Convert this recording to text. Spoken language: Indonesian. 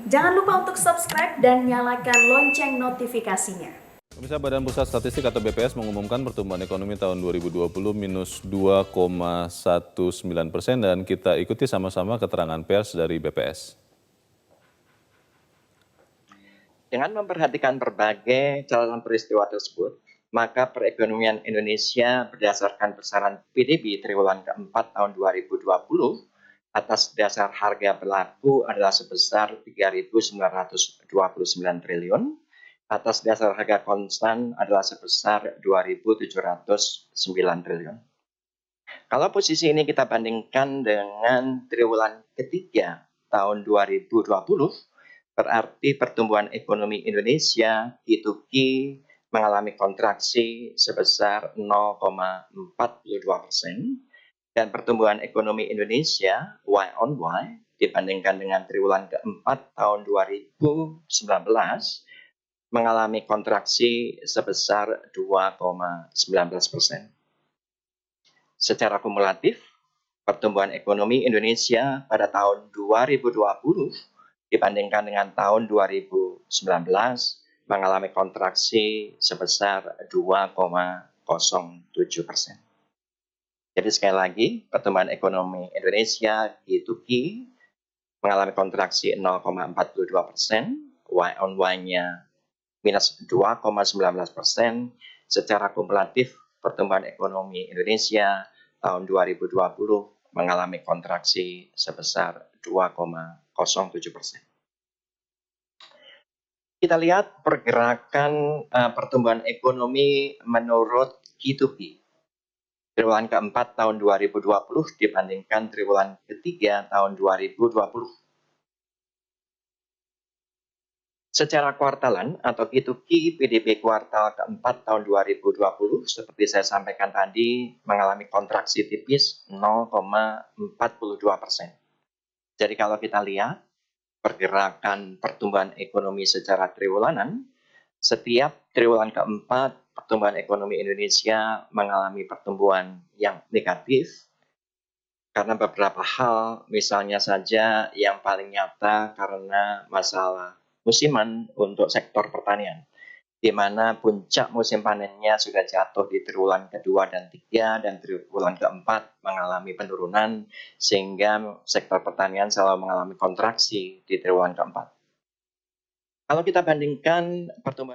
Jangan lupa untuk subscribe dan nyalakan lonceng notifikasinya. Pemirsa, Badan Pusat Statistik atau BPS mengumumkan pertumbuhan ekonomi tahun 2020 minus 2,19% dan kita ikuti sama-sama keterangan pers dari BPS. Dengan memperhatikan berbagai catatan peristiwa tersebut, maka perekonomian Indonesia berdasarkan besaran PDB triwulan keempat tahun 2020 atas dasar harga berlaku adalah sebesar 3.929 triliun, atas dasar harga konstan adalah sebesar 2.709 triliun. Kalau posisi ini kita bandingkan dengan triwulan ketiga tahun 2020, berarti pertumbuhan ekonomi Indonesia Q2Q mengalami kontraksi sebesar 0,42% dan pertumbuhan ekonomi Indonesia Y on Y dibandingkan dengan triwulan keempat tahun 2019 mengalami kontraksi sebesar 2,19%. Secara kumulatif, pertumbuhan ekonomi Indonesia pada tahun 2020 dibandingkan dengan tahun 2019 mengalami kontraksi sebesar 2,07%. Jadi sekali lagi, pertumbuhan ekonomi Indonesia Q2Q mengalami kontraksi 0,42%, Y on Y-nya minus 2,19%. Secara kumulatif, pertumbuhan ekonomi Indonesia tahun 2020 mengalami kontraksi sebesar 2,07%. Kita lihat pergerakan pertumbuhan ekonomi menurut Q2Q. Triwulan keempat tahun 2020 dibandingkan triwulan ketiga tahun 2020. Secara kuartalan atau Q2Q PDB kuartal keempat tahun 2020 seperti saya sampaikan tadi mengalami kontraksi tipis 0,42%. Jadi kalau kita lihat pergerakan pertumbuhan ekonomi secara triwulanan, setiap triwulan keempat pertumbuhan ekonomi Indonesia mengalami pertumbuhan yang negatif karena beberapa hal, misalnya saja yang paling nyata karena masalah musiman untuk sektor pertanian, di mana puncak musim panennya sudah jatuh di triwulan kedua dan tiga, dan triwulan keempat mengalami penurunan, sehingga sektor pertanian selalu mengalami kontraksi di triwulan keempat. Kalau kita bandingkan pertumbuhan